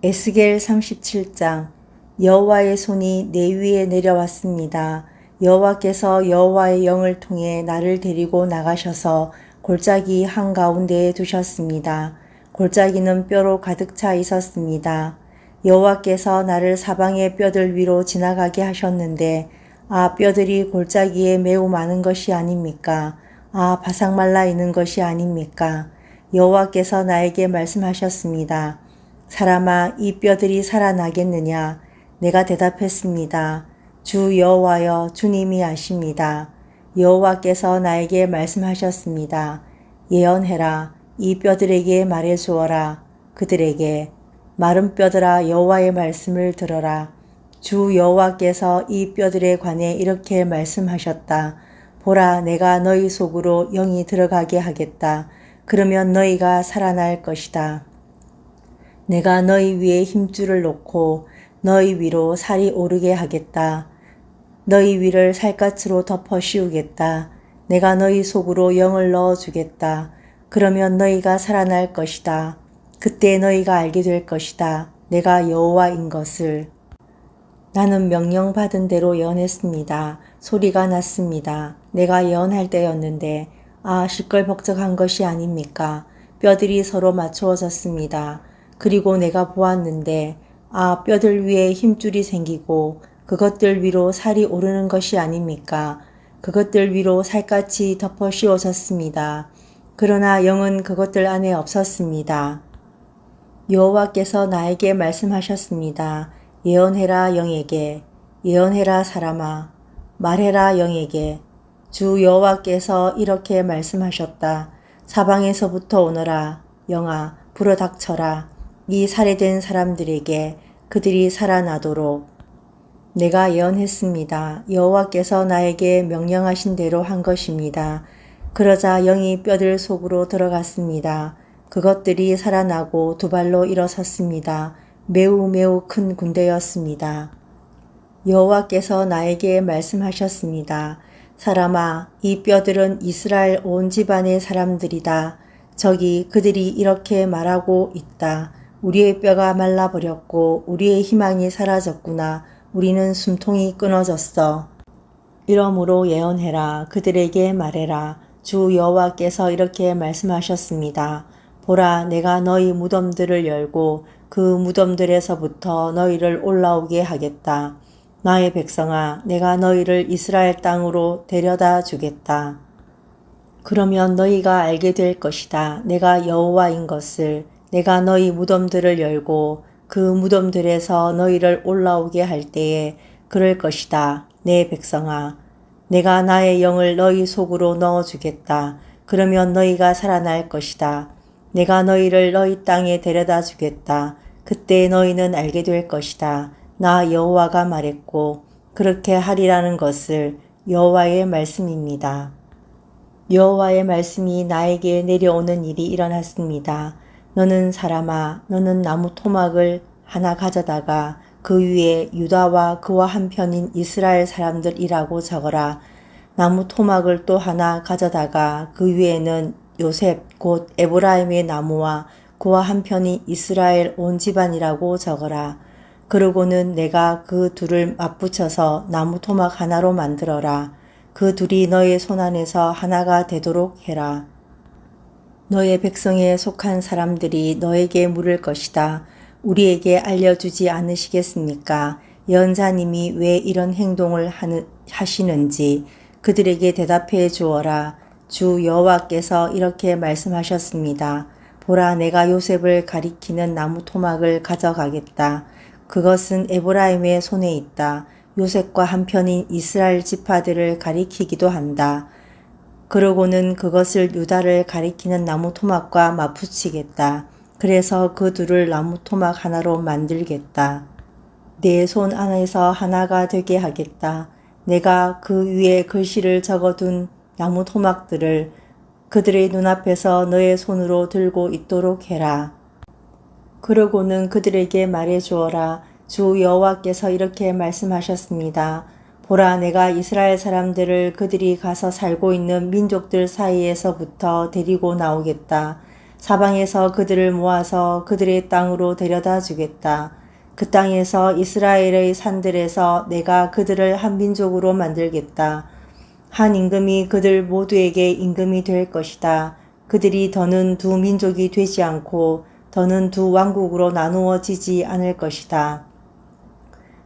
에스겔 37장. 여호와의 손이 내 위에 내려왔습니다. 여호와께서 여호와의 영을 통해 나를 데리고 나가셔서 골짜기 한가운데에 두셨습니다. 골짜기는 뼈로 가득 차 있었습니다. 여호와께서 나를 사방의 뼈들 위로 지나가게 하셨는데 뼈들이 골짜기에 매우 많은 것이 아닙니까? 바삭 말라 있는 것이 아닙니까? 여호와께서 나에게 말씀하셨습니다. 사람아, 이 뼈들이 살아나겠느냐? 내가 대답했습니다. 주 여호와여, 주님이 아십니다. 여호와께서 나에게 말씀하셨습니다. 예언해라. 이 뼈들에게 말해주어라. 그들에게 마른 뼈들아, 여호와의 말씀을 들어라. 주 여호와께서 이 뼈들에 관해 이렇게 말씀하셨다. 보라, 내가 너희 속으로 영이 들어가게 하겠다. 그러면 너희가 살아날 것이다. 내가 너희 위에 힘줄을 놓고 너희 위로 살이 오르게 하겠다. 너희 위를 살갗으로 덮어 씌우겠다. 내가 너희 속으로 영을 넣어주겠다. 그러면 너희가 살아날 것이다. 그때 너희가 알게 될 것이다. 내가 여호와인 것을. 나는 명령받은 대로 예언했습니다. 소리가 났습니다. 내가 예언할 때였는데 시끌벅적한 것이 아닙니까? 뼈들이 서로 맞추어졌습니다. 그리고 내가 보았는데 뼈들 위에 힘줄이 생기고 그것들 위로 살이 오르는 것이 아닙니까? 그것들 위로 살갗이 덮어 씌워졌습니다. 그러나 영은 그것들 안에 없었습니다. 여호와께서 나에게 말씀하셨습니다. 예언해라 영에게, 예언해라 사람아, 말해라 영에게. 주 여호와께서 이렇게 말씀하셨다. 사방에서부터 오너라. 영아, 불어닥쳐라. 이 살해된 사람들에게 그들이 살아나도록. 내가 예언했습니다. 여호와께서 나에게 명령하신 대로 한 것입니다. 그러자 영이 뼈들 속으로 들어갔습니다. 그것들이 살아나고 두 발로 일어섰습니다. 매우 큰 군대였습니다. 여호와께서 나에게 말씀하셨습니다. 사람아, 이 뼈들은 이스라엘 온 집안의 사람들이다. 저기 그들이 이렇게 말하고 있다. 우리의 뼈가 말라버렸고 우리의 희망이 사라졌구나. 우리는 숨통이 끊어졌어. 이러므로 예언해라. 그들에게 말해라. 주 여호와께서 이렇게 말씀하셨습니다. 보라, 내가 너희 무덤들을 열고 그 무덤들에서부터 너희를 올라오게 하겠다. 나의 백성아, 내가 너희를 이스라엘 땅으로 데려다 주겠다. 그러면 너희가 알게 될 것이다. 내가 여호와인 것을. 내가 너희 무덤들을 열고 그 무덤들에서 너희를 올라오게 할 때에 그럴 것이다. 내 백성아, 내가 나의 영을 너희 속으로 넣어주겠다. 그러면 너희가 살아날 것이다. 내가 너희를 너희 땅에 데려다 주겠다. 그때 너희는 알게 될 것이다. 나 여호와가 말했고 그렇게 하리라는 것을. 여호와의 말씀입니다. 여호와의 말씀이 나에게 내려오는 일이 일어났습니다. 너는 사람아, 너는 나무 토막을 하나 가져다가 그 위에 유다와 그와 한편인 이스라엘 사람들이라고 적어라. 나무 토막을 또 하나 가져다가 그 위에는 요셉 곧 에브라임의 나무와 그와 한편인 이스라엘 온 집안이라고 적어라. 그러고는 내가 그 둘을 맞붙여서 나무 토막 하나로 만들어라. 그 둘이 너의 손안에서 하나가 되도록 해라. 너의 백성에 속한 사람들이 너에게 물을 것이다. 우리에게 알려주지 않으시겠습니까? 예언자님이 왜 이런 행동을 하시는지 그들에게 대답해 주어라. 주 여호와께서 이렇게 말씀하셨습니다. 보라, 내가 요셉을 가리키는 나무 토막을 가져가겠다. 그것은 에브라임의 손에 있다. 요셉과 한편인 이스라엘 지파들을 가리키기도 한다. 그러고는 그것을 유다를 가리키는 나무 토막과 맞붙이겠다. 그래서 그 둘을 나무 토막 하나로 만들겠다. 내 손 안에서 하나가 되게 하겠다. 내가 그 위에 글씨를 적어둔 나무 토막들을 그들의 눈앞에서 너의 손으로 들고 있도록 해라. 그러고는 그들에게 말해 주어라. 주 여호와께서 이렇게 말씀하셨습니다. 보라, 내가 이스라엘 사람들을 그들이 가서 살고 있는 민족들 사이에서부터 데리고 나오겠다. 사방에서 그들을 모아서 그들의 땅으로 데려다 주겠다. 그 땅에서 이스라엘의 산들에서 내가 그들을 한 민족으로 만들겠다. 한 임금이 그들 모두에게 임금이 될 것이다. 그들이 더는 두 민족이 되지 않고 더는 두 왕국으로 나누어지지 않을 것이다.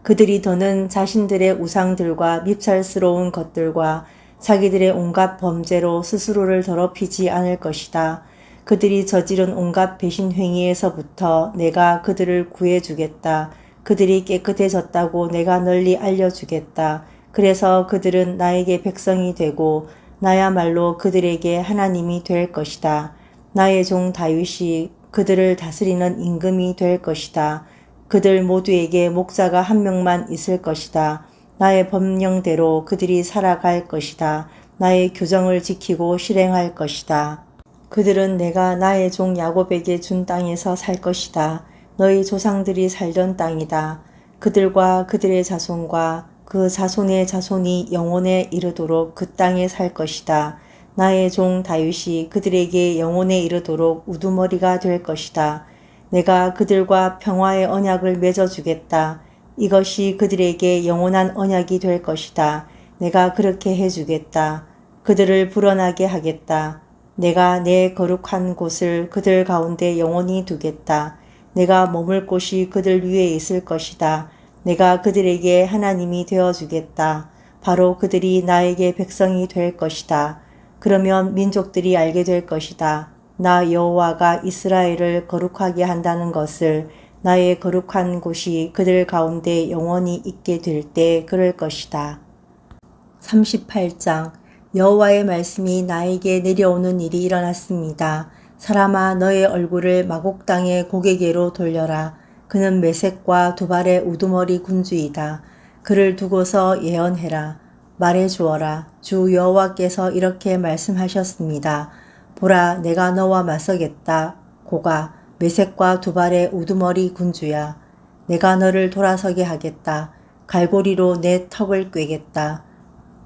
그들이 더는 자신들의 우상들과 밉살스러운 것들과 자기들의 온갖 범죄로 스스로를 더럽히지 않을 것이다. 그들이 저지른 온갖 배신 행위에서부터 내가 그들을 구해주겠다. 그들이 깨끗해졌다고 내가 널리 알려주겠다. 그래서 그들은 나에게 백성이 되고 나야말로 그들에게 하나님이 될 것이다. 나의 종 다윗이 그들을 다스리는 임금이 될 것이다. 그들 모두에게 목자가 한 명만 있을 것이다. 나의 법령대로 그들이 살아갈 것이다. 나의 규정을 지키고 실행할 것이다. 그들은 내가 나의 종 야곱에게 준 땅에서 살 것이다. 너희 조상들이 살던 땅이다. 그들과 그들의 자손과 그 자손의 자손이 영원에 이르도록 그 땅에 살 것이다. 나의 종 다윗이 그들에게 영원에 이르도록 우두머리가 될 것이다. 내가 그들과 평화의 언약을 맺어주겠다. 이것이 그들에게 영원한 언약이 될 것이다. 내가 그렇게 해주겠다. 그들을 불어나게 하겠다. 내가 내 거룩한 곳을 그들 가운데 영원히 두겠다. 내가 머물 곳이 그들 위에 있을 것이다. 내가 그들에게 하나님이 되어주겠다. 바로 그들이 나에게 백성이 될 것이다. 그러면 민족들이 알게 될 것이다. 나 여호와가 이스라엘을 거룩하게 한다는 것을 나의 거룩한 곳이 그들 가운데 영원히 있게 될 때 그럴 것이다. 38장 여호와의 말씀이 나에게 내려오는 일이 일어났습니다. 사람아 너의 얼굴을 마곡 땅의 고개개로 돌려라. 그는 메색과 두발의 우두머리 군주이다. 그를 두고서 예언해라. 말해주어라. 주 여호와께서 이렇게 말씀하셨습니다. 보라 내가 너와 맞서겠다. 고가 메색과 두발의 우두머리 군주야. 내가 너를 돌아서게 하겠다. 갈고리로 내 턱을 꿰겠다.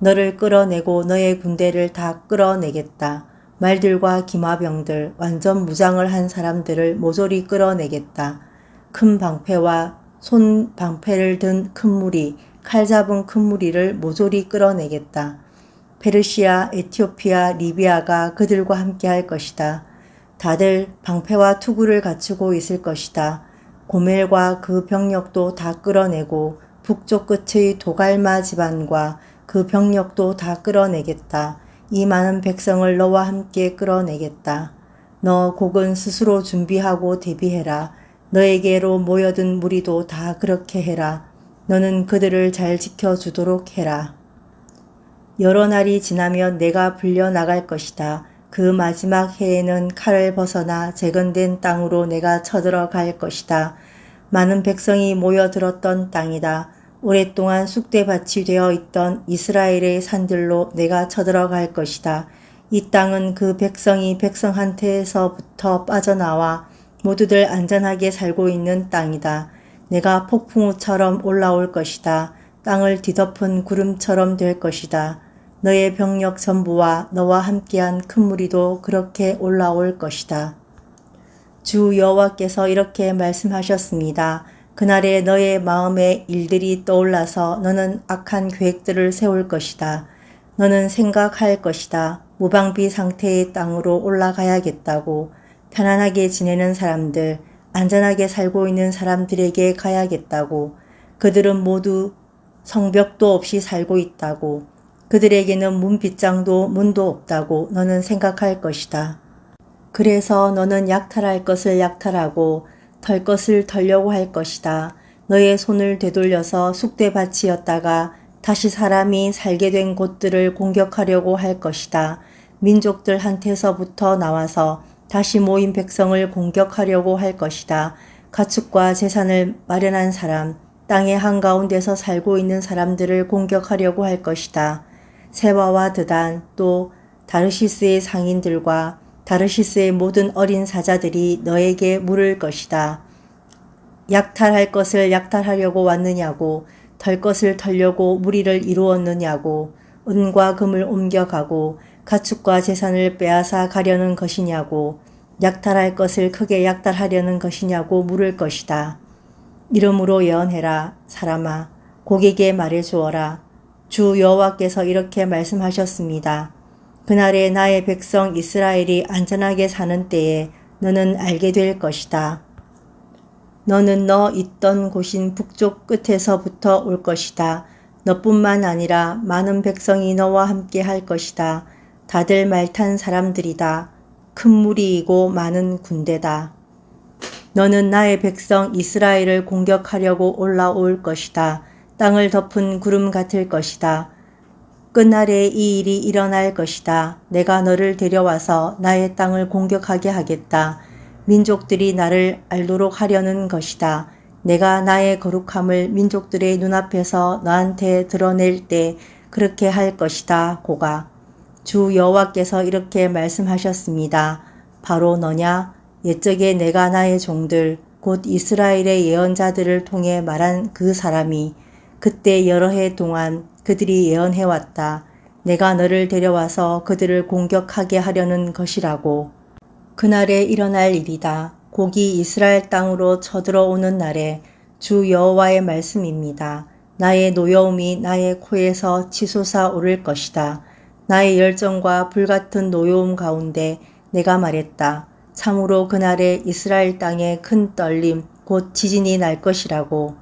너를 끌어내고 너의 군대를 다 끌어내겠다. 말들과 기마병들, 완전 무장을 한 사람들을 모조리 끌어내겠다. 큰 방패와 손 방패를 든 큰 무리, 칼 잡은 큰 무리를 모조리 끌어내겠다. 페르시아, 에티오피아, 리비아가 그들과 함께 할 것이다. 다들 방패와 투구를 갖추고 있을 것이다. 고멜과 그 병력도 다 끌어내고 북쪽 끝의 도갈마 집안과 그 병력도 다 끌어내겠다. 이 많은 백성을 너와 함께 끌어내겠다. 너 곡은 스스로 준비하고 대비해라. 너에게로 모여든 무리도 다 그렇게 해라. 너는 그들을 잘 지켜주도록 해라. 여러 날이 지나면 내가 불려나갈 것이다. 그 마지막 해에는 칼을 벗어나 재건된 땅으로 내가 쳐들어갈 것이다. 많은 백성이 모여들었던 땅이다. 오랫동안 쑥대밭이 되어 있던 이스라엘의 산들로 내가 쳐들어갈 것이다. 이 땅은 그 백성이 백성한테서부터 빠져나와 모두들 안전하게 살고 있는 땅이다. 내가 폭풍우처럼 올라올 것이다. 땅을 뒤덮은 구름처럼 될 것이다. 너의 병력 전부와 너와 함께한 큰 무리도 그렇게 올라올 것이다. 주 여호와께서 이렇게 말씀하셨습니다. 그날에 너의 마음에 일들이 떠올라서 너는 악한 계획들을 세울 것이다. 너는 생각할 것이다. 무방비 상태의 땅으로 올라가야겠다고. 편안하게 지내는 사람들, 안전하게 살고 있는 사람들에게 가야겠다고. 그들은 모두 성벽도 없이 살고 있다고. 그들에게는 문빗장도 문도 없다고 너는 생각할 것이다. 그래서 너는 약탈할 것을 약탈하고 털 것을 털려고 할 것이다. 너의 손을 되돌려서 쑥대밭이었다가 다시 사람이 살게 된 곳들을 공격하려고 할 것이다. 민족들한테서부터 나와서 다시 모인 백성을 공격하려고 할 것이다. 가축과 재산을 마련한 사람, 땅의 한가운데서 살고 있는 사람들을 공격하려고 할 것이다. 세바와 드단 또 다르시스의 상인들과 다르시스의 모든 어린 사자들이 너에게 물을 것이다. 약탈할 것을 약탈하려고 왔느냐고, 털 것을 털려고 무리를 이루었느냐고, 은과 금을 옮겨가고 가축과 재산을 빼앗아 가려는 것이냐고. 약탈할 것을 크게 약탈하려는 것이냐고 물을 것이다. 이러므로 예언해라. 사람아, 고객에게 말해주어라. 주 여호와께서 이렇게 말씀하셨습니다. 그날에 나의 백성 이스라엘이 안전하게 사는 때에 너는 알게 될 것이다. 너는 너 있던 곳인 북쪽 끝에서부터 올 것이다. 너뿐만 아니라 많은 백성이 너와 함께 할 것이다. 다들 말탄 사람들이다. 큰 무리이고 많은 군대다. 너는 나의 백성 이스라엘을 공격하려고 올라올 것이다. 땅을 덮은 구름 같을 것이다. 끝날에 이 일이 일어날 것이다. 내가 너를 데려와서 나의 땅을 공격하게 하겠다. 민족들이 나를 알도록 하려는 것이다. 내가 나의 거룩함을 민족들의 눈앞에서 너한테 드러낼 때 그렇게 할 것이다. 고가. 주 여호와께서 이렇게 말씀하셨습니다. 바로 너냐? 옛적에 내가 나의 종들 곧 이스라엘의 예언자들을 통해 말한 그 사람이 그때 여러 해 동안 그들이 예언해왔다. 내가 너를 데려와서 그들을 공격하게 하려는 것이라고. 그날에 일어날 일이다. 곡이 이스라엘 땅으로 쳐들어오는 날에 주 여호와의 말씀입니다. 나의 노여움이 나의 코에서 치솟아 오를 것이다. 나의 열정과 불같은 노여움 가운데 내가 말했다. 참으로 그날에 이스라엘 땅에 큰 떨림 곧 지진이 날 것이라고.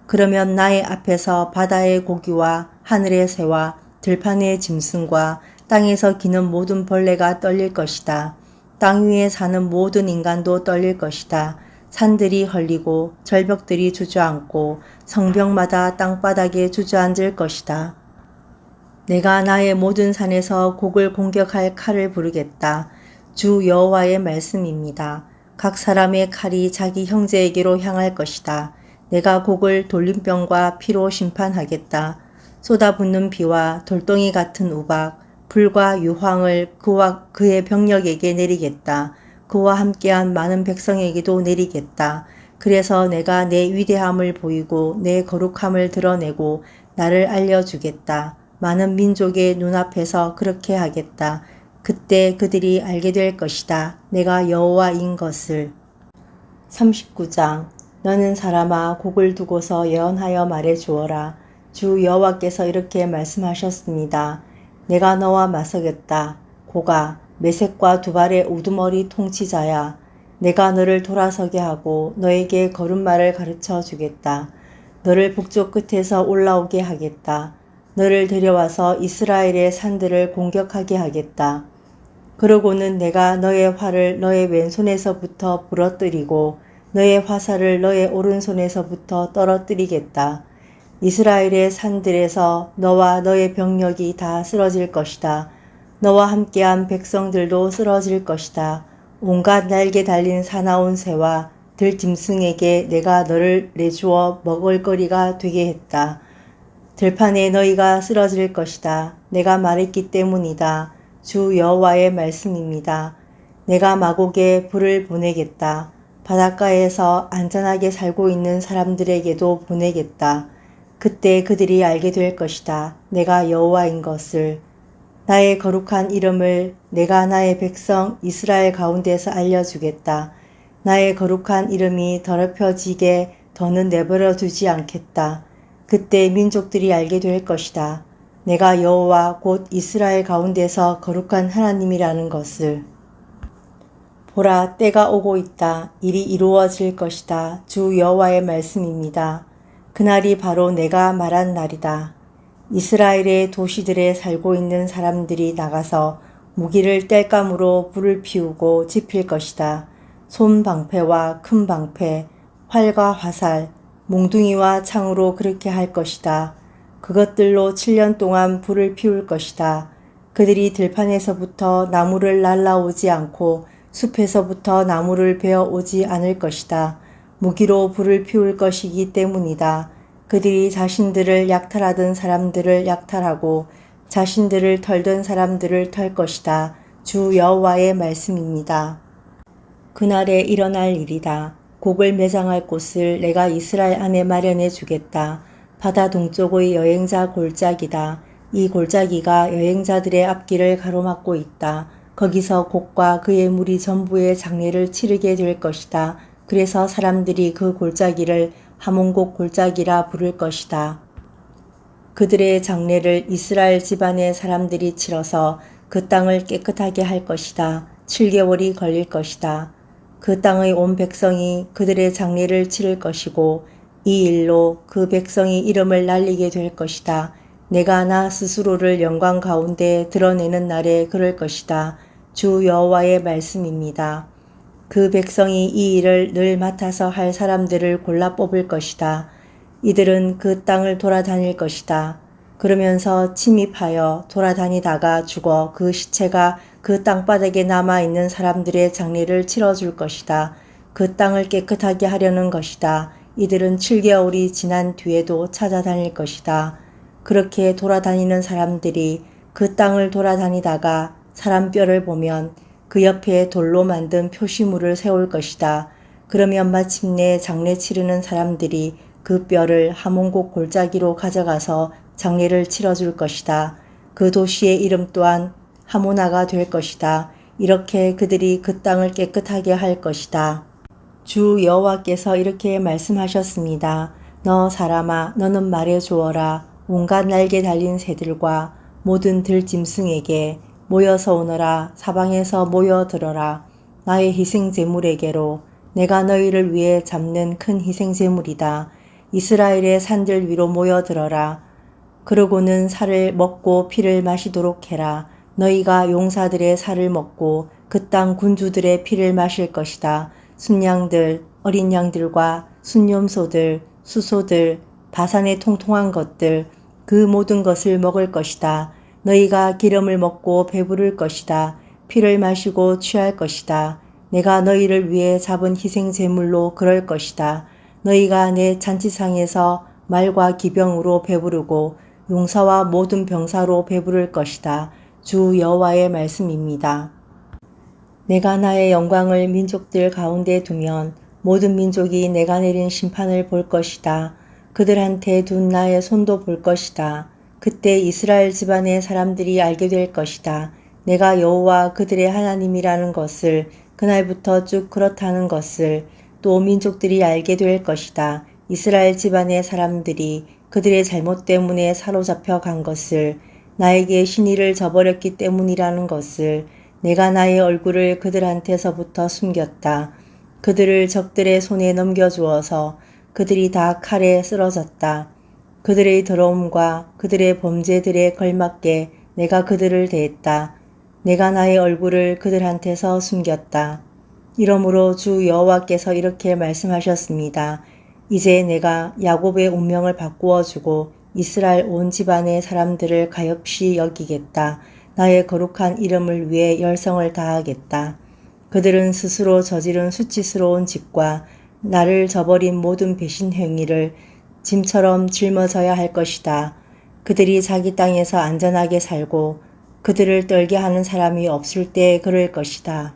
그러면 나의 앞에서 바다의 고기와 하늘의 새와 들판의 짐승과 땅에서 기는 모든 벌레가 떨릴 것이다. 땅 위에 사는 모든 인간도 떨릴 것이다. 산들이 헐리고 절벽들이 주저앉고 성벽마다 땅바닥에 주저앉을 것이다. 내가 나의 모든 산에서 곡을 공격할 칼을 부르겠다. 주 여호와의 말씀입니다. 각 사람의 칼이 자기 형제에게로 향할 것이다. 내가 곡을 돌림병과 피로 심판하겠다. 쏟아붓는 비와 돌덩이 같은 우박, 불과 유황을 그와 그의 병력에게 내리겠다. 그와 함께한 많은 백성에게도 내리겠다. 그래서 내가 내 위대함을 보이고 내 거룩함을 드러내고 나를 알려주겠다. 많은 민족의 눈앞에서 그렇게 하겠다. 그때 그들이 알게 될 것이다. 내가 여호와인 것을. 39장. 너는 사람아 곡을 두고서 예언하여 말해주어라. 주 여호와께서 이렇게 말씀하셨습니다. 내가 너와 맞서겠다. 고가 메색과 두발의 우두머리 통치자야. 내가 너를 돌아서게 하고 너에게 걸음마를 가르쳐 주겠다. 너를 북쪽 끝에서 올라오게 하겠다. 너를 데려와서 이스라엘의 산들을 공격하게 하겠다. 그러고는 내가 너의 활을 너의 왼손에서부터 부러뜨리고 너의 화살을 너의 오른손에서부터 떨어뜨리겠다. 이스라엘의 산들에서 너와 너의 병력이 다 쓰러질 것이다. 너와 함께한 백성들도 쓰러질 것이다. 온갖 날개 달린 사나운 새와 들짐승에게 내가 너를 내주어 먹을거리가 되게 했다. 들판에 너희가 쓰러질 것이다. 내가 말했기 때문이다. 주 여호와의 말씀입니다. 내가 마곡에 불을 보내겠다. 바닷가에서 안전하게 살고 있는 사람들에게도 보내겠다. 그때 그들이 알게 될 것이다. 내가 여호와인 것을. 나의 거룩한 이름을 내가 나의 백성 이스라엘 가운데서 알려주겠다. 나의 거룩한 이름이 더럽혀지게 더는 내버려 두지 않겠다. 그때 민족들이 알게 될 것이다. 내가 여호와 곧 이스라엘 가운데서 거룩한 하나님이라는 것을. 보라, 때가 오고 있다. 일이 이루어질 것이다. 주 여호와의 말씀입니다. 그날이 바로 내가 말한 날이다. 이스라엘의 도시들에 살고 있는 사람들이 나가서 무기를 땔감으로 불을 피우고 지필 것이다. 손방패와 큰 방패, 활과 화살, 몽둥이와 창으로 그렇게 할 것이다. 그것들로 7년 동안 불을 피울 것이다. 그들이 들판에서부터 나무를 날라오지 않고 숲에서부터 나무를 베어오지 않을 것이다. 무기로 불을 피울 것이기 때문이다. 그들이 자신들을 약탈하던 사람들을 약탈하고 자신들을 털던 사람들을 털 것이다. 주 여호와의 말씀입니다. 그날에 일어날 일이다. 곡을 매장할 곳을 내가 이스라엘 안에 마련해 주겠다. 바다 동쪽의 여행자 골짜기다. 이 골짜기가 여행자들의 앞길을 가로막고 있다. 거기서 곡과 그의 무리 전부의 장례를 치르게 될 것이다. 그래서 사람들이 그 골짜기를 하몬곡 골짜기라 부를 것이다. 그들의 장례를 이스라엘 집안의 사람들이 치러서 그 땅을 깨끗하게 할 것이다. 7개월이 걸릴 것이다. 그 땅의 온 백성이 그들의 장례를 치를 것이고 이 일로 그 백성이 이름을 날리게 될 것이다. 내가 나 스스로를 영광 가운데 드러내는 날에 그럴 것이다. 주 여호와의 말씀입니다. 그 백성이 이 일을 늘 맡아서 할 사람들을 골라 뽑을 것이다. 이들은 그 땅을 돌아다닐 것이다. 그러면서 침입하여 돌아다니다가 죽어 그 시체가 그 땅바닥에 남아있는 사람들의 장례를 치러줄 것이다. 그 땅을 깨끗하게 하려는 것이다. 이들은 7개월이 지난 뒤에도 찾아다닐 것이다. 그렇게 돌아다니는 사람들이 그 땅을 돌아다니다가 사람 뼈를 보면 그 옆에 돌로 만든 표시물을 세울 것이다. 그러면 마침내 장례 치르는 사람들이 그 뼈를 하몬곡 골짜기로 가져가서 장례를 치러줄 것이다. 그 도시의 이름 또한 하모나가 될 것이다. 이렇게 그들이 그 땅을 깨끗하게 할 것이다. 주 여호와께서 이렇게 말씀하셨습니다. 너 사람아, 너는 말해 주어라. 온갖 날개 달린 새들과 모든 들짐승에게 모여서 오너라. 사방에서 모여들어라. 나의 희생제물에게로. 내가 너희를 위해 잡는 큰 희생제물이다. 이스라엘의 산들 위로 모여들어라. 그러고는 살을 먹고 피를 마시도록 해라. 너희가 용사들의 살을 먹고 그 땅 군주들의 피를 마실 것이다. 순양들, 어린 양들과 순염소들, 수소들, 바산의 통통한 것들, 그 모든 것을 먹을 것이다. 너희가 기름을 먹고 배부를 것이다. 피를 마시고 취할 것이다. 내가 너희를 위해 잡은 희생제물로 그럴 것이다. 너희가 내 잔치상에서 말과 기병으로 배부르고 용사와 모든 병사로 배부를 것이다. 주 여호와의 말씀입니다. 내가 나의 영광을 민족들 가운데 두면 모든 민족이 내가 내린 심판을 볼 것이다. 그들한테 둔 나의 손도 볼 것이다. 그때 이스라엘 집안의 사람들이 알게 될 것이다. 내가 여호와 그들의 하나님이라는 것을, 그날부터 쭉 그렇다는 것을 또 민족들이 알게 될 것이다. 이스라엘 집안의 사람들이 그들의 잘못 때문에 사로잡혀 간 것을, 나에게 신의를 저버렸기 때문이라는 것을, 내가 나의 얼굴을 그들한테서부터 숨겼다. 그들을 적들의 손에 넘겨주어서 그들이 다 칼에 쓰러졌다. 그들의 더러움과 그들의 범죄들에 걸맞게 내가 그들을 대했다. 내가 나의 얼굴을 그들한테서 숨겼다. 이러므로 주 여호와께서 이렇게 말씀하셨습니다. 이제 내가 야곱의 운명을 바꾸어 주고 이스라엘 온 집안의 사람들을 가엾이 여기겠다. 나의 거룩한 이름을 위해 열성을 다하겠다. 그들은 스스로 저지른 수치스러운 짓과 나를 저버린 모든 배신 행위를 짐처럼 짊어져야 할 것이다. 그들이 자기 땅에서 안전하게 살고 그들을 떨게 하는 사람이 없을 때 그럴 것이다.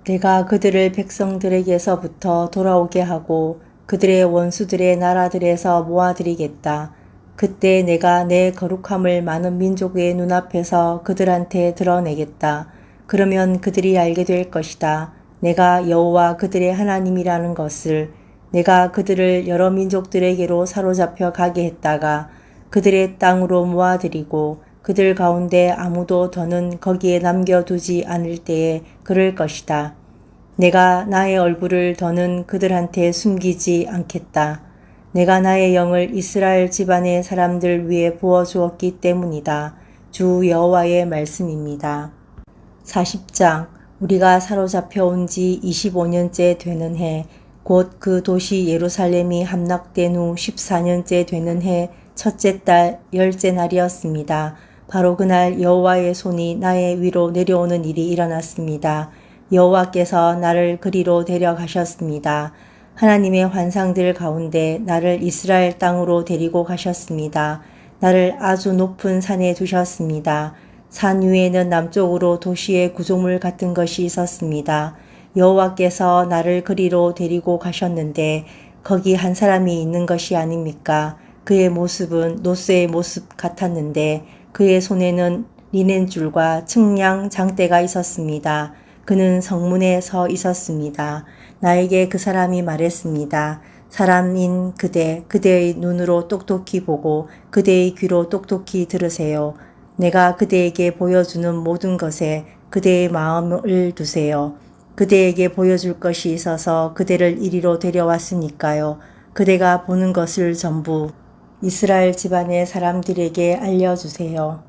내가 그들을 백성들에게서부터 돌아오게 하고 그들의 원수들의 나라들에서 모아들이겠다. 그때 내가 내 거룩함을 많은 민족의 눈앞에서 그들한테 드러내겠다. 그러면 그들이 알게 될 것이다. 내가 여호와 그들의 하나님이라는 것을. 내가 그들을 여러 민족들에게로 사로잡혀 가게 했다가 그들의 땅으로 모아들이고 그들 가운데 아무도 더는 거기에 남겨두지 않을 때에 그럴 것이다. 내가 나의 얼굴을 더는 그들한테 숨기지 않겠다. 내가 나의 영을 이스라엘 집안의 사람들 위에 부어주었기 때문이다. 주 여호와의 말씀입니다. 40장. 우리가 사로잡혀 온 지 25년째 되는 해, 곧 그 도시 예루살렘이 함락된 후 14년째 되는 해 첫째 달 10째 날이었습니다. 바로 그날 여호와의 손이 나의 위로 내려오는 일이 일어났습니다. 여호와께서 나를 그리로 데려가셨습니다. 하나님의 환상들 가운데 나를 이스라엘 땅으로 데리고 가셨습니다. 나를 아주 높은 산에 두셨습니다. 산 위에는 남쪽으로 도시의 구조물 같은 것이 있었습니다. 여호와께서 나를 그리로 데리고 가셨는데 거기 한 사람이 있는 것이 아닙니까? 그의 모습은 노스의 모습 같았는데 그의 손에는 리넨줄과 측량 장대가 있었습니다. 그는 성문에 서 있었습니다. 나에게 그 사람이 말했습니다. 사람인 그대의 눈으로 똑똑히 보고 그대의 귀로 똑똑히 들으세요. 내가 그대에게 보여주는 모든 것에 그대의 마음을 두세요. 그대에게 보여줄 것이 있어서 그대를 이리로 데려왔으니까요. 그대가 보는 것을 전부 이스라엘 집안의 사람들에게 알려주세요.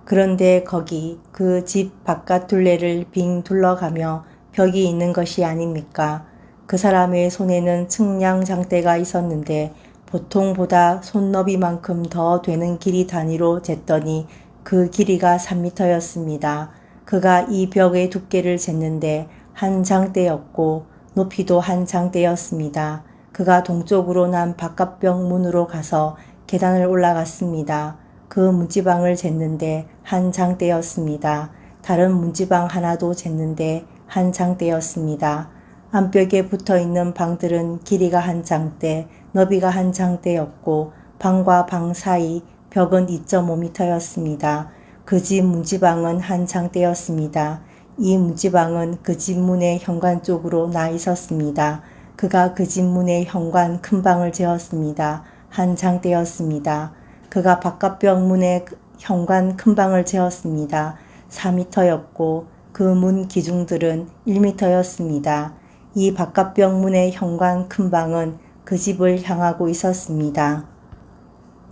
그런데 거기 그 집 바깥 둘레를 빙 둘러가며 벽이 있는 것이 아닙니까? 그 사람의 손에는 측량 장대가 있었는데 보통보다 손너비만큼 더 되는 길이 단위로 쟀더니 그 길이가 3미터였습니다. 그가 이 벽의 두께를 쟀는데 한 장대였고 높이도 한 장대였습니다. 그가 동쪽으로 난 바깥벽 문으로 가서 계단을 올라갔습니다. 그 문지방을 쟀는데 한 장대였습니다. 다른 문지방 하나도 쟀는데 한 장대였습니다. 안벽에 붙어있는 방들은 길이가 한 장대, 너비가 한 장대였고 방과 방 사이 벽은 2.5m였습니다. 그 집 문지방은 한 장대였습니다. 이 문지방은 그 집 문의 현관 쪽으로 나 있었습니다. 그가 그 집 문의 현관 큰 방을 재었습니다. 한 장대였습니다. 그가 바깥벽 문의 현관 큰 방을 재었습니다. 4m였고 그 문 기둥들은 1m였습니다. 이 바깥벽 문의 현관 큰 방은 그 집을 향하고 있었습니다.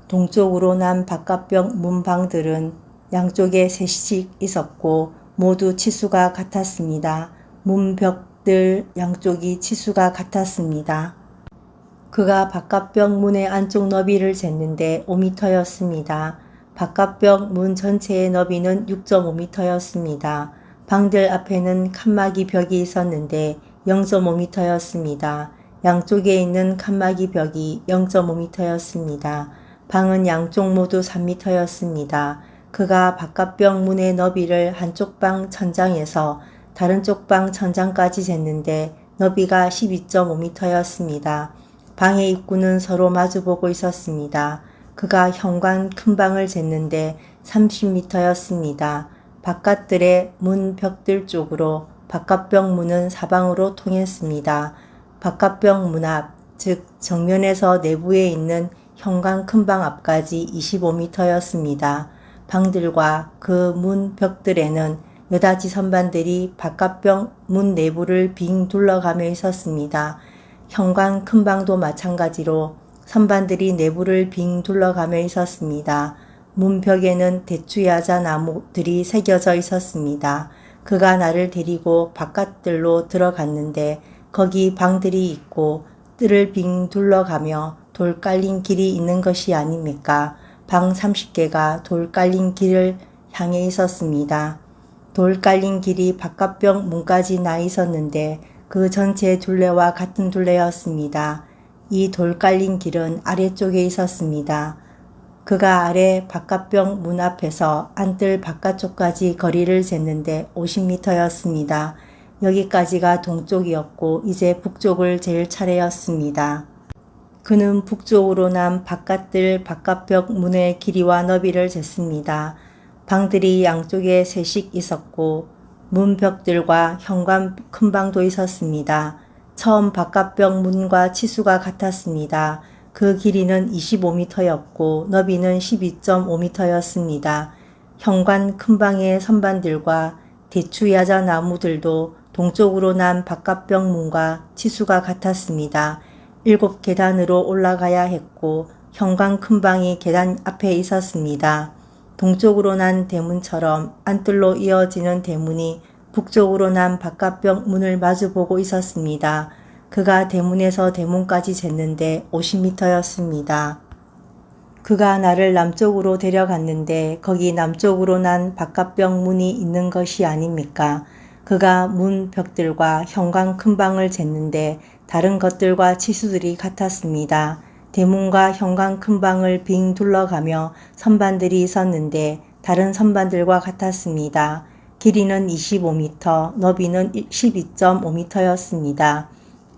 동쪽으로 난 바깥벽 문방들은 양쪽에 셋씩 있었고 모두 치수가 같았습니다. 문벽들 양쪽이 치수가 같았습니다. 그가 바깥벽 문의 안쪽 너비를 쟀는데 5m였습니다. 바깥벽 문 전체의 너비는 6.5m였습니다. 방들 앞에는 칸막이 벽이 있었는데 0.5m였습니다. 양쪽에 있는 칸막이 벽이 0.5m였습니다. 방은 양쪽 모두 3m였습니다. 그가 바깥벽 문의 너비를 한쪽 방 천장에서 다른 쪽 방 천장까지 쟀는데 너비가 12.5m였습니다. 방의 입구는 서로 마주보고 있었습니다. 그가 현관 큰 방을 쟀는데 30m였습니다. 바깥들의 문 벽들 쪽으로 바깥벽 문은 사방으로 통했습니다. 바깥벽 문 앞, 즉 정면에서 내부에 있는 현관 큰 방 앞까지 25m였습니다. 방들과 그 문 벽들에는 여닫이 선반들이 바깥벽 문 내부를 빙 둘러가며 있었습니다. 현관 큰 방도 마찬가지로 선반들이 내부를 빙 둘러가며 있었습니다. 문벽에는 대추야자 나무들이 새겨져 있었습니다. 그가 나를 데리고 바깥들로 들어갔는데 거기 방들이 있고 뜰을 빙 둘러가며 돌 깔린 길이 있는 것이 아닙니까? 방 30개가 돌 깔린 길을 향해 있었습니다. 돌 깔린 길이 바깥벽 문까지 나 있었는데 그 전체 둘레와 같은 둘레였습니다. 이 돌 깔린 길은 아래쪽에 있었습니다. 그가 아래 바깥벽 문 앞에서 안뜰 바깥쪽까지 거리를 쟀는데 50m였습니다. 여기까지가 동쪽이었고 이제 북쪽을 잴 차례였습니다. 그는 북쪽으로 난 바깥뜰 바깥벽 문의 길이와 너비를 쟀습니다. 방들이 양쪽에 셋씩 있었고 문벽들과 현관 큰 방도 있었습니다. 처음 바깥벽 문과 치수가 같았습니다. 그 길이는 25m였고 너비는 12.5m였습니다. 현관 큰 방의 선반들과 대추야자 나무들도 동쪽으로 난 바깥벽 문과 치수가 같았습니다. 7계단으로 올라가야 했고 현관 큰 방이 계단 앞에 있었습니다. 동쪽으로 난 대문처럼 안뜰로 이어지는 대문이 북쪽으로 난 바깥벽 문을 마주보고 있었습니다. 그가 대문에서 대문까지 쟀는데 50m였습니다. 그가 나를 남쪽으로 데려갔는데 거기 남쪽으로 난 바깥벽 문이 있는 것이 아닙니까? 그가 문 벽들과 현관 큰 방을 쟀는데 다른 것들과 치수들이 같았습니다. 대문과 현관 큰 방을 빙 둘러가며 선반들이 있었는데 다른 선반들과 같았습니다. 길이는 25m, 너비는 12.5m였습니다.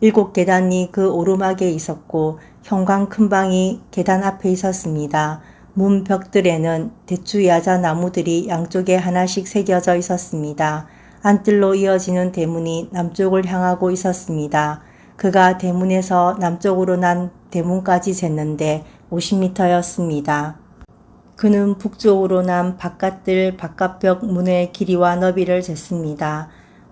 7계단이 그 오르막에 있었고 현관 큰 방이 계단 앞에 있었습니다. 문 벽들에는 대추야자 나무들이 양쪽에 하나씩 새겨져 있었습니다. 안뜰로 이어지는 대문이 남쪽을 향하고 있었습니다. 그가 대문에서 남쪽으로 난 대문까지 쟀는데 50m였습니다. 그는 북쪽으로 난 바깥들 바깥벽 문의 길이와 너비를 쟀습니다.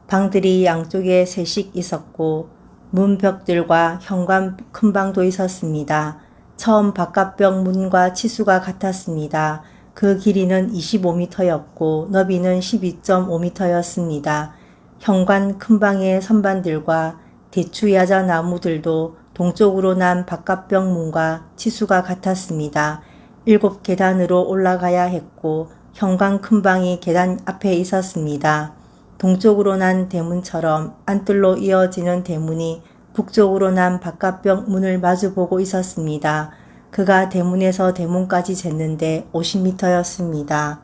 방들이 양쪽에 셋씩 있었고 문 벽들과 현관 큰 방도 있었습니다. 처음 바깥벽 문과 치수가 같았습니다. 그 길이는 25m였고 너비는 12.5m였습니다. 현관 큰 방의 선반들과 대추야자 나무들도 동쪽으로 난 바깥벽 문과 치수가 같았습니다. 7계단으로 올라가야 했고 현관 큰 방이 계단 앞에 있었습니다. 동쪽으로 난 대문처럼 안뜰로 이어지는 대문이 북쪽으로 난 바깥벽 문을 마주보고 있었습니다. 그가 대문에서 대문까지 쟀는데 50m였습니다.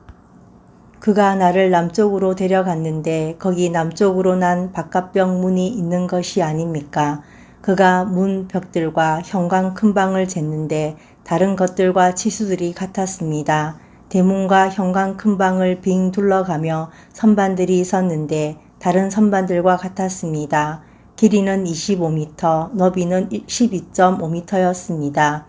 그가 나를 남쪽으로 데려갔는데 거기 남쪽으로 난 바깥벽 문이 있는 것이 아닙니까? 그가 문 벽들과 현관 큰 방을 쟀는데 다른 것들과 치수들이 같았습니다. 대문과 현관 큰 방을 빙 둘러가며 선반들이 있었는데 다른 선반들과 같았습니다. 길이는 25m, 너비는 12.5m였습니다.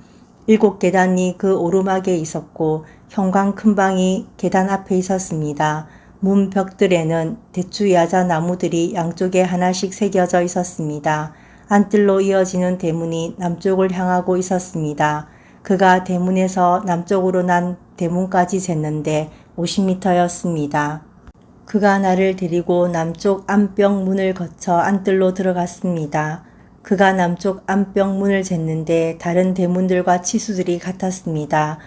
7계단이 그 오르막에 있었고 현관 큰 방이 계단 앞에 있었습니다. 문 벽들에는 대추야자 나무들이 양쪽에 하나씩 새겨져 있었습니다. 안뜰로 이어지는 대문이 남쪽을 향하고 있었습니다. 그가 대문에서 남쪽으로 난 대문까지 쟀는데 50m였습니다. 그가 나를 데리고 남쪽 안벽 문을 거쳐 안뜰로 들어갔습니다. 그가 남쪽 안벽 문을 쟀는데 다른 대문들과 치수들이 같았습니다.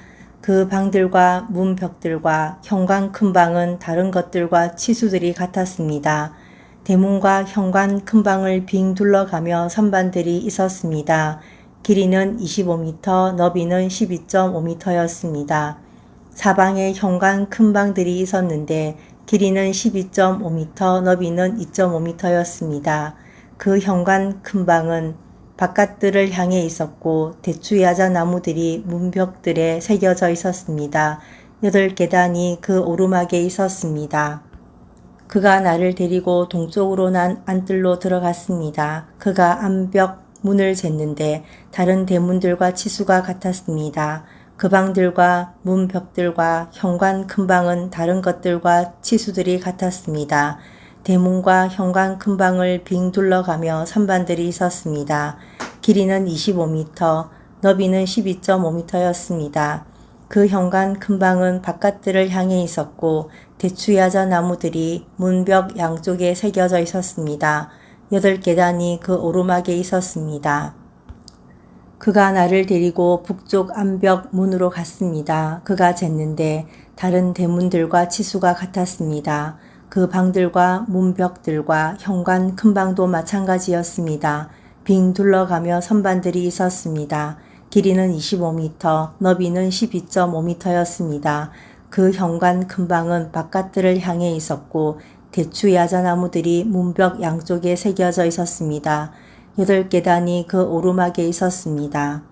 그 방들과 문 벽들과 현관 큰 방은 다른 것들과 치수들이 같았습니다. 대문과 현관 큰 방을 빙 둘러가며 선반들이 있었습니다. 길이는 25m, 너비는 12.5m였습니다. 사방에 현관 큰 방들이 있었는데 길이는 12.5m, 너비는 2.5m였습니다. 그 현관 큰 방은 바깥들을 향해 있었고 대추야자 나무들이 문벽들에 새겨져 있었습니다. 8계단이 그 오르막에 있었습니다. 그가 나를 데리고 동쪽으로 난 안뜰로 들어갔습니다. 그가 안벽 문을 쟀는데 다른 대문들과 치수가 같았습니다. 그 방들과 문 벽들과 현관 큰 방은 다른 것들과 치수들이 같았습니다. 대문과 현관 큰 방을 빙 둘러가며 선반들이 있었습니다. 길이는 25m, 너비는 12.5m였습니다. 그 현관 큰 방은 바깥들을 향해 있었고 대추야자 나무들이 문벽 양쪽에 새겨져 있었습니다. 8계단이 그 오르막에 있었습니다. 그가 나를 데리고 북쪽 안벽 문으로 갔습니다. 그가 쟀는데 다른 대문들과 치수가 같았습니다. 그 방들과 문벽들과 현관 큰 방도 마찬가지였습니다. 빙 둘러가며 선반들이 있었습니다. 길이는 25m, 너비는 12.5m였습니다. 그 현관 큰 방은 바깥들을 향해 있었고 대추야자 나무들이 문벽 양쪽에 새겨져 있었습니다. 8계단이 그 오르막에 있었습니다.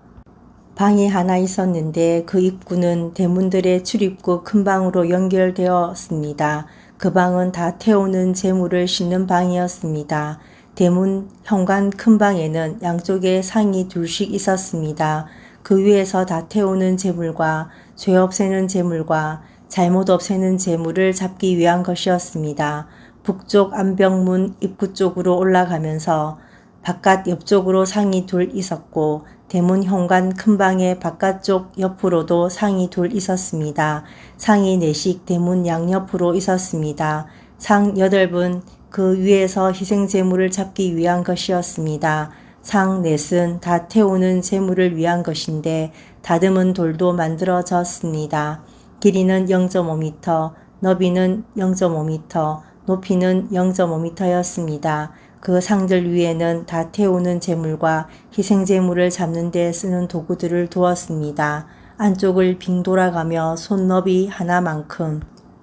방이 하나 있었는데 그 입구는 대문들의 출입구 큰 방으로 연결되었습니다. 그 방은 다 태우는 재물을 싣는 방이었습니다. 대문 현관 큰 방에는 양쪽에 상이 둘씩 있었습니다. 그 위에서 다 태우는 재물과 죄 없애는 재물과 잘못 없애는 재물을 잡기 위한 것이었습니다. 북쪽 안벽문 입구 쪽으로 올라가면서 바깥 옆쪽으로 상이 둘 있었고 대문 현관 큰 방의 바깥쪽 옆으로도 상이 둘 있었습니다. 상이 4씩 대문 양옆으로 있었습니다. 상 8은 그 위에서 희생 제물을 잡기 위한 것이었습니다. 상 4은 다 태우는 제물을 위한 것인데 다듬은 돌도 만들어졌습니다. 길이는 0.5m, 너비는 0.5m, 높이는 0.5m였습니다. 그 상들 위에는 다 태우는 제물과 희생 제물을 잡는 데 쓰는 도구들을 두었습니다. 안쪽을 빙 돌아가며 손너비 하나만큼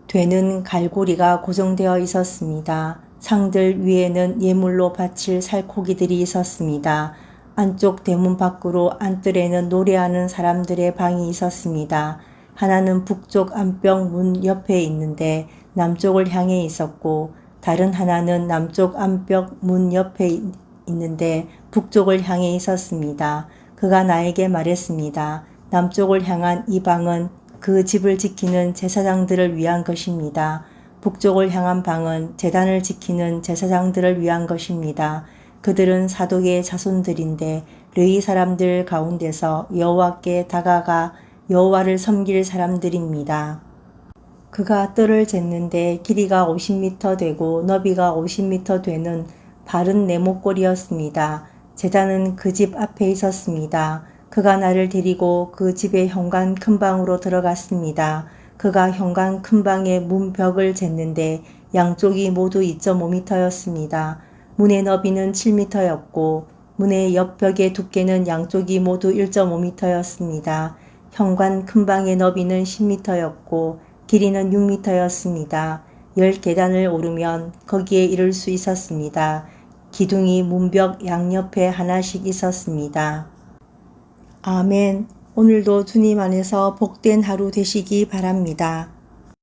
되는 갈고리가 고정되어 있었습니다. 상들 위에는 예물로 바칠 살코기들이 있었습니다. 안쪽 대문 밖으로 안뜰에는 노래하는 사람들의 방이 있었습니다. 하나는 북쪽 안벽 문 옆에 있는데 남쪽을 향해 있었고 다른 하나는 남쪽 안벽 문 옆에 있는데 북쪽을 향해 있었습니다. 그가 나에게 말했습니다. 남쪽을 향한 이 방은 그 집을 지키는 제사장들을 위한 것입니다. 북쪽을 향한 방은 제단을 지키는 제사장들을 위한 것입니다. 그들은 사독의 자손들인데 르위 사람들 가운데서 여호와께 다가가 여호와를 섬길 사람들입니다. 그가 뜰을 쟀는데 길이가 50m 되고 너비가 50m 되는 바른 네모꼴이었습니다. 제단은 그 집 앞에 있었습니다. 그가 나를 데리고 그 집의 현관 큰 방으로 들어갔습니다. 그가 현관 큰 방의 문벽을 쟀는데 양쪽이 모두 2.5m였습니다. 문의 너비는 7m였고 문의 옆벽의 두께는 양쪽이 모두 1.5m였습니다. 현관 큰 방의 너비는 10m였고 길이는 6m였습니다. 10계단을 오르면 거기에 이를 수 있었습니다. 기둥이 문벽 양옆에 하나씩 있었습니다. 아멘. 오늘도 주님 안에서 복된 하루 되시기 바랍니다.